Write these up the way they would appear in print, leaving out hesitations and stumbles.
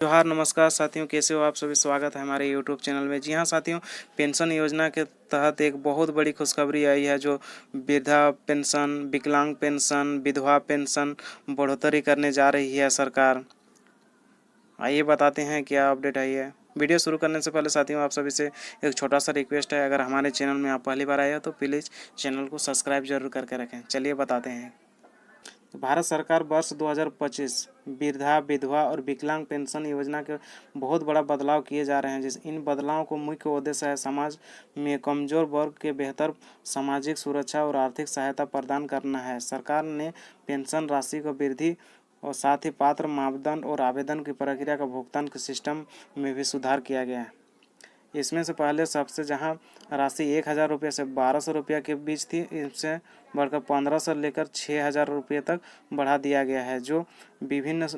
जोहार नमस्कार साथियों, कैसे हो आप सभी। स्वागत है हमारे यूट्यूब चैनल में। जी हाँ साथियों, पेंशन योजना के तहत एक बहुत बड़ी खुशखबरी आई है, जो वृद्धा पेंशन, विकलांग पेंशन, विधवा पेंशन बढ़ोतरी करने जा रही है सरकार। आइए बताते हैं क्या अपडेट आई है। वीडियो शुरू करने से पहले साथियों, आप सभी से एक छोटा सा रिक्वेस्ट है, अगर हमारे चैनल में आप पहली बार आए हो तो प्लीज़ चैनल को सब्सक्राइब जरूर करके रखें। चलिए बताते हैं। तो भारत सरकार वर्ष 2025 वृद्धा, विधवा और विकलांग पेंशन योजना के बहुत बड़ा बदलाव किए जा रहे हैं। इन बदलावों को मुख्य उद्देश्य है समाज में कमजोर वर्ग के बेहतर सामाजिक सुरक्षा और आर्थिक सहायता प्रदान करना है। सरकार ने पेंशन राशि को वृद्धि और साथ ही पात्र मापदंड और आवेदन की प्रक्रिया का भुगतान के सिस्टम में भी सुधार किया गया है। इसमें से पहले सबसे जहां राशि 1,000 रुपये से 1,200 रुपये के बीच थी, इससे बढ़कर 1,500 लेकर 6,000 रुपये तक बढ़ा दिया गया है, जो विभिन्न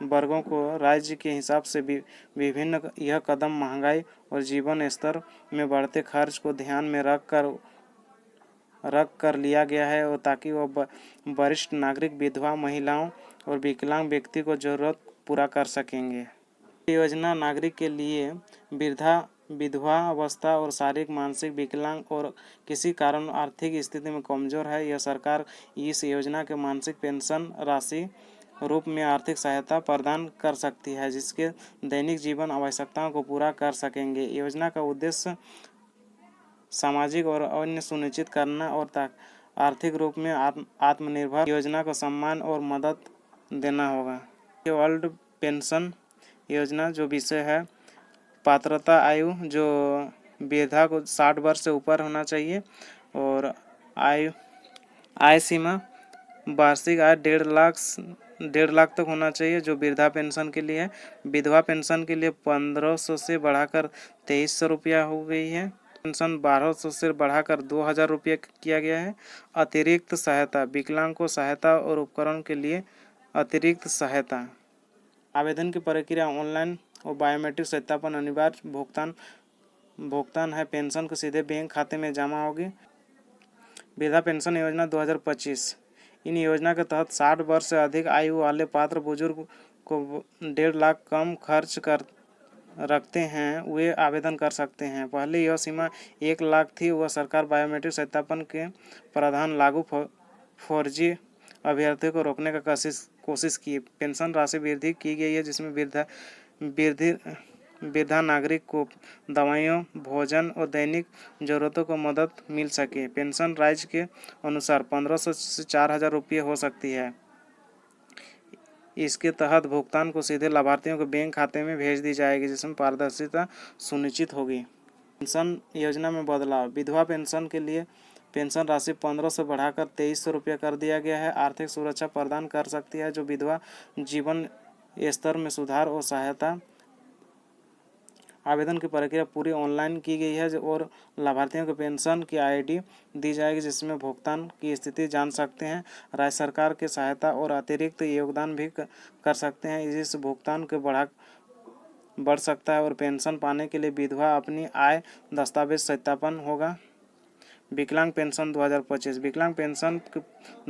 वर्गों को राज्य के हिसाब से विभिन्न। यह कदम महंगाई और जीवन स्तर में बढ़ते खर्च को ध्यान में रख कर लिया गया है, और ताकि वह वरिष्ठ नागरिक, विधवा महिलाओं और विकलांग व्यक्ति को जरूरत पूरा कर सकेंगे। योजना नागरिक के लिए वृद्धा, विधवा अवस्था और शारीरिक, मानसिक विकलांग और किसी कारण आर्थिक स्थिति में कमजोर है। यह सरकार इस योजना के मासिक पेंशन राशि रूप में आर्थिक सहायता प्रदान कर सकती है, जिसके दैनिक जीवन आवश्यकताओं को पूरा कर सकेंगे। योजना का उद्देश्य सामाजिक और अन्य सुनिश्चित करना और आर्थिक रूप में आत्मनिर्भर योजना को सम्मान और मदद देना होगा। वर्ल्ड पेंशन योजना जो विषय है, पात्रता आयु जो वृद्धा को 60 वर्ष से ऊपर होना चाहिए, और आय सीमा वार्षिक आय 1.5 लाख तक होना चाहिए, जो वृद्धा पेंशन के लिए है। विधवा पेंशन के लिए 1,500 से बढ़ाकर 2,300 रुपया हो गई है। पेंशन 1,200 से बढ़ाकर 2,000 रुपये किया गया है। अतिरिक्त सहायता, विकलांग को सहायता और उपकरण के लिए अतिरिक्त सहायता। आवेदन की प्रक्रिया ऑनलाइन और बायोमेट्रिक सत्यापन अनिवार्य। भुगतान है पेंशन को सीधे बैंक खाते में जमा होगी। वृद्धा पेंशन योजना 2025। इन योजना के तहत 60 वर्ष से अधिक आयु वाले पात्र बुजुर्ग को 1.5 लाख कम खर्च कर रखते हैं, वे आवेदन कर सकते हैं। पहले यह सीमा 1 लाख थी। वह सरकार बायोमेट्रिक सत्यापन के प्रावधान लागू फर्जी अभ्यर्थियों को रोकने का कोशिश की। पेंशन राशि वृद्धि की गई है, जिसमें वृद्धा नागरिक को दवाइयों, भोजन और दैनिक जरूरतों को मदद मिल सके। पेंशन राज्य के अनुसार 1,500 से 4,000 रुपये हो सकती है। इसके तहत भुगतान को सीधे लाभार्थियों के बैंक खाते में भेज दी जाएगी, जिसमें पारदर्शिता सुनिश्चित होगी। पेंशन योजना में बदलाव। विधवा पेंशन के लिए पेंशन राशि 1,500 से बढ़ाकर 2,300 रुपये कर दिया गया है। आर्थिक सुरक्षा प्रदान कर सकती है, जो विधवा जीवन स्तर में सुधार और सहायता। आवेदन की प्रक्रिया पूरी ऑनलाइन की गई है, और लाभार्थियों को पेंशन की आईडी दी जाएगी, जिसमें भुगतान की स्थिति जान सकते हैं। राज्य सरकार की सहायता और अतिरिक्त योगदान भी कर सकते हैं। इस भुगतान के बढ़ सकता है, और पेंशन पाने के लिए विधवा अपनी आय दस्तावेज सत्यापन होगा। विकलांग पेंशन 2025। विकलांग पेंशन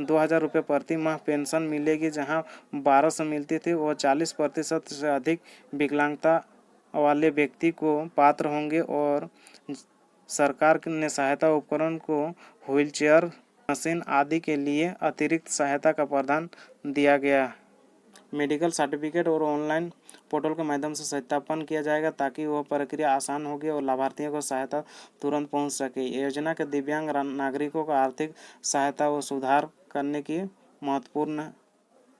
2,000 रुपये प्रति माह पेंशन मिलेगी, जहां 1,200 मिलती थी। वह 40% से अधिक विकलांगता वाले व्यक्ति को पात्र होंगे, और सरकार ने सहायता उपकरण को व्हीलचेयर, मशीन आदि के लिए अतिरिक्त सहायता का प्रावधान दिया गया। मेडिकल सर्टिफिकेट और ऑनलाइन पोर्टल के माध्यम से सत्यापन किया जाएगा, ताकि वह प्रक्रिया आसान होगी और लाभार्थियों को सहायता तुरंत पहुंच सके। योजना के दिव्यांग नागरिकों को आर्थिक सहायता और सुधार करने की महत्वपूर्ण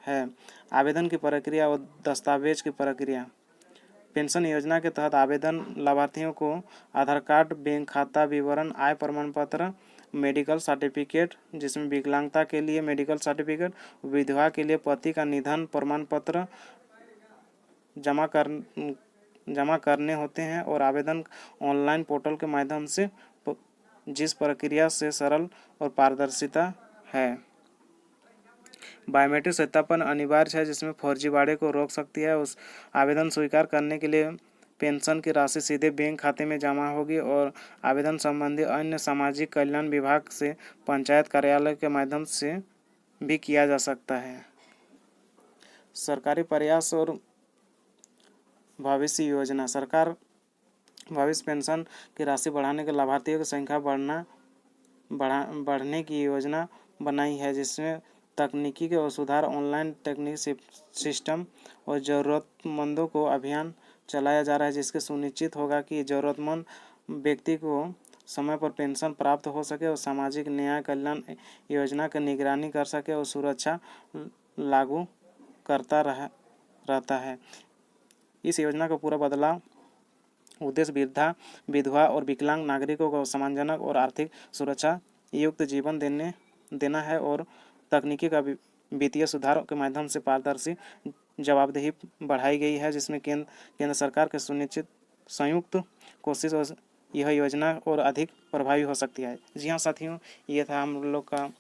है। आवेदन की प्रक्रिया और दस्तावेज की प्रक्रिया। पेंशन योजना के तहत आवेदन लाभार्थियों को आधार कार्ड, बैंक खाता विवरण, आय प्रमाण पत्र, मेडिकल सर्टिफिकेट, जिसमें विकलांगता के लिए मेडिकल सर्टिफिकेट, विधवा के लिए पति का निधन प्रमाण पत्र जमा करने होते हैं, और आवेदन ऑनलाइन पोर्टल के माध्यम से, जिस प्रक्रिया से सरल और पारदर्शिता है। बायोमेट्रिक सत्यापन अनिवार्य है, जिसमें फर्जीवाड़े को रोक सकती है। उस आवेदन स्वीकार करने के लिए पेंशन की राशि सीधे बैंक खाते में जमा होगी, और आवेदन संबंधी अन्य सामाजिक कल्याण विभाग से पंचायत कार्यालय के माध्यम से भी किया जा सकता है। सरकारी प्रयास और भविष्य योजना। सरकार भविष्य पेंशन की राशि बढ़ाने के लाभार्थियों की संख्या बढ़ने की योजना बनाई है, जिसमें तकनीकी के सुधार, ऑनलाइन टेक्निक सिस्टम और ज़रूरतमंदों को अभियान चलाया जा रहा है, जिसके सुनिश्चित होगा कि ज़रूरतमंद व्यक्ति को समय पर पेंशन प्राप्त हो सके और सामाजिक न्याय कल्याण योजना की निगरानी कर सके और सुरक्षा लागू करता रहता है। इस योजना का पूरा बदलाव उद्देश्य वृद्धा, विधवा और विकलांग नागरिकों को सम्मानजनक और आर्थिक सुरक्षा युक्त जीवन देना है और तकनीकी का वित्तीय सुधार के माध्यम से पारदर्शी जवाबदेही बढ़ाई गई है, जिसमें केंद्र सरकार के सुनिश्चित संयुक्त कोशिश और यह योजना और अधिक प्रभावी हो सकती है। जी हाँ साथियों, ये था हम लोग का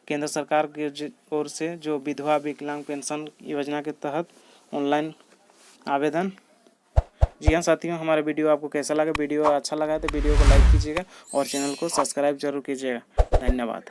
केंद्र सरकार की ओर से जो विधवा विकलांग पेंशन योजना के तहत ऑनलाइन आवेदन। जी हाँ साथियों, हमारा वीडियो आपको कैसा लगा? वीडियो अच्छा लगा तो वीडियो को लाइक कीजिएगा और चैनल को सब्सक्राइब जरूर कीजिएगा। धन्यवाद।